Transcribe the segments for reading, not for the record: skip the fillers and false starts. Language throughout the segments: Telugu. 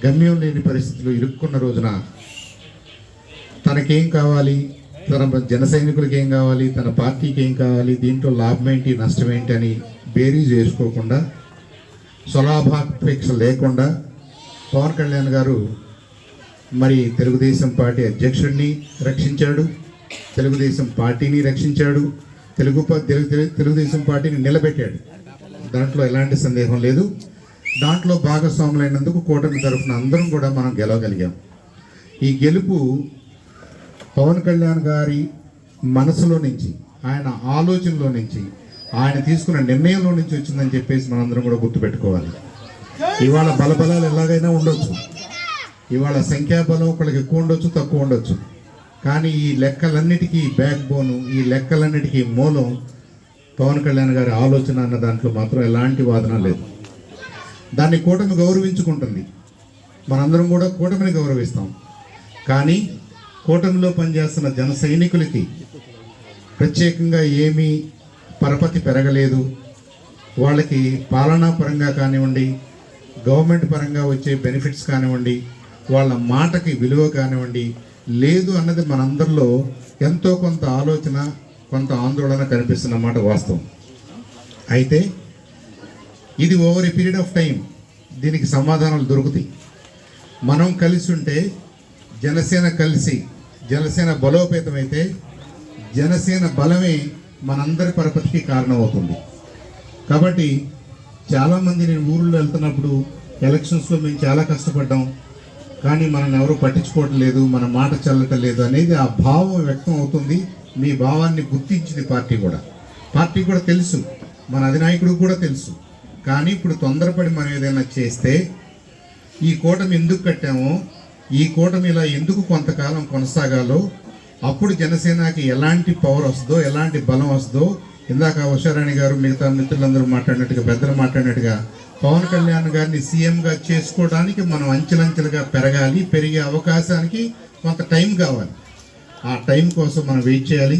గమ్యం లేని పరిస్థితులు ఇరుక్కున్న రోజున తనకేం కావాలి, తన జన సైనికులకి ఏం కావాలి, తన పార్టీకి ఏం కావాలి, దీంట్లో లాభం ఏంటి నష్టం ఏంటి అని బేరీజ్ వేసుకోకుండా స్వలాభాపేక్ష లేకుండా పవన్ కళ్యాణ్ గారు మరి తెలుగుదేశం పార్టీ అధ్యక్షుడిని రక్షించాడు, తెలుగుదేశం పార్టీని రక్షించాడు, తెలుగుదేశం పార్టీని నిలబెట్టాడు. దాంట్లో ఎలాంటి సందేహం లేదు. దాంట్లో భాగస్వాములైనందుకు కూటమి తరఫున అందరం కూడా మనం గెలవగలిగాం. ఈ గెలుపు పవన్ కళ్యాణ్ గారి మనసులో నుంచి, ఆయన ఆలోచనలో నుంచి, ఆయన తీసుకున్న నిర్ణయంలో నుంచి వచ్చిందని చెప్పేసి మనందరం కూడా గుర్తుపెట్టుకోవాలి. ఇవాళ బలబలాలు ఎలాగైనా ఉండొచ్చు, ఇవాళ సంఖ్యాబలం ఒకళ్ళకి ఎక్కువ ఉండొచ్చు, తక్కువ ఉండొచ్చు, కానీ ఈ లెక్కలన్నిటికీ బ్యాక్ బోను, ఈ లెక్కలన్నిటికీ మూలం పవన్ కళ్యాణ్ గారి ఆలోచన అన్న దాంట్లో మాత్రం ఎలాంటి వాదన లేదు. దాన్ని కూటమి గౌరవించుకుంటుంది, మనందరం కూడా కూటమిని గౌరవిస్తాం. కానీ కూటమిలో పనిచేస్తున్న జన సైనికులకి ప్రత్యేకంగా ఏమీ పరపతి పెరగలేదు. వాళ్ళకి పాలనా పరంగా కానివ్వండి, గవర్నమెంట్ పరంగా వచ్చే బెనిఫిట్స్ కానివ్వండి, వాళ్ళ మాటకి విలువ కానివ్వండి లేదు అన్నది మనందరిలో ఎంతో కొంత ఆలోచన, కొంత ఆందోళన కనిపిస్తున్న మాట వాస్తవం. అయితే ఇది over a period of time దీనికి సమాధానాలు దొరుకుతాయి. మనం కలిసి ఉంటే, జనసేన కలిసి, జనసేన బలోపేతమైతే జనసేన బలమే మనందరి పరపతికి కారణమవుతుంది. కాబట్టి చాలామంది నేను ఊళ్ళో వెళ్తున్నప్పుడు ఎలక్షన్స్లో మేము చాలా కష్టపడ్డాం, కానీ మనల్ని ఎవరు పట్టించుకోవటం లేదు, మన మాట చల్లటం లేదు అనేది ఆ భావం వ్యక్తం అవుతుంది. మీ భావాన్ని గుర్తించింది పార్టీ కూడా తెలుసు, మన అధినాయకుడు కూడా తెలుసు. కానీ ఇప్పుడు తొందరపడి మనం ఏదైనా చేస్తే, ఈ కూటమి ఎందుకు కట్టామో, ఈ కూటమి ఇలా ఎందుకు కొంతకాలం కొనసాగాలో, అప్పుడు జనసేనకి ఎలాంటి పవర్ వస్తుందో, ఎలాంటి బలం వస్తుందో, ఇందాక ఉషారాణి గారు మిగతా మిత్రులందరూ మాట్లాడినట్టుగా, పెద్దలు మాట్లాడినట్టుగా పవన్ కళ్యాణ్ గారిని సీఎంగా చేసుకోవడానికి మనం అంచెలంచెలుగా పెరగాలి. పెరిగే అవకాశానికి కొంత టైం కావాలి. ఆ టైం కోసం మనం వెయిట్ చేయాలి.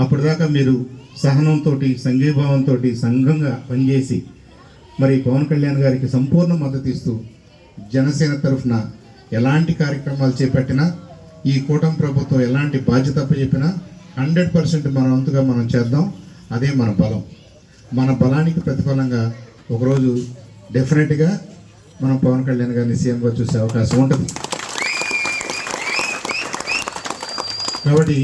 అప్పటిదాకా మీరు సహనంతో, సంఘీభావంతో, సంఘంగా పనిచేసి మరి పవన్ కళ్యాణ్ గారికి సంపూర్ణ మద్దతు ఇస్తూ జనసేన తరఫున ఎలాంటి కార్యక్రమాలు చేపట్టినా, ఈ కూటమి ప్రభుత్వం ఎలాంటి బాధ్యత చెప్పినా 100% మన వంతుగా మనం చేద్దాం. అదే మన బలం. మన బలానికి ప్రతిఫలంగా ఒకరోజు డెఫినెట్గా మనం పవన్ కళ్యాణ్ గారిని సీఎంగా చూసే అవకాశం ఉంటుంది. కాబట్టి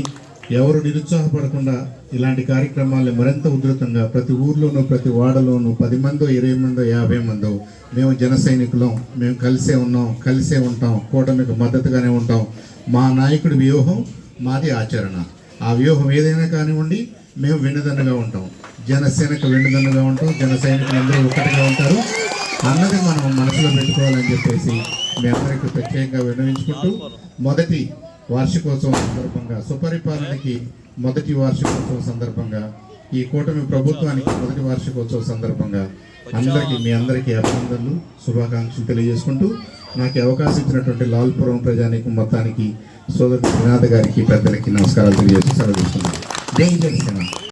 ఎవరు నిరుత్సాహపడకుండా ఇలాంటి కార్యక్రమాలను మరింత ఉధృతంగా ప్రతి ఊర్లోనూ, ప్రతి వాడలోనూ 10 మందో, 20 మందో, 50 మందో మేము జన సైనికులం, మేము కలిసే ఉన్నాం, కలిసే ఉంటాం, కూటమికి మద్దతుగానే ఉంటాం. మా నాయకుడి వ్యూహం, మాది ఆచరణ. ఆ వ్యూహం ఏదైనా కానివ్వండి, మేము వెన్నుదన్నుగా ఉంటాం, జనసేనకు వెన్నుదన్నుగా ఉంటాం, జన సైనికులు అందరూ ఒక్కటిగా ఉంటారు అన్నది మనం మనసులో పెట్టుకోవాలని చెప్పేసి మీ అందరికీ ప్రత్యేకంగా విన్నవించుకుంటూ, మొదటి వార్షికోత్సవం సందర్భంగా, సుపరిపాలనకి మొదటి వార్షికోత్సవం సందర్భంగా, ఈ కూటమి ప్రభుత్వానికి మొదటి వార్షికోత్సవం సందర్భంగా మీ అందరికీ అభినందనలు, శుభాకాంక్షలు తెలియజేసుకుంటూ, నాకు అవకాశం ఇచ్చినటువంటి లాల్పురం ప్రజానీకం మొత్తానికి, సోదరు వినాథ్ గారికి, పెద్దలకి నమస్కారాలు తెలియజేసి సెలవు తీసుకున్నాను. జై జనసేన.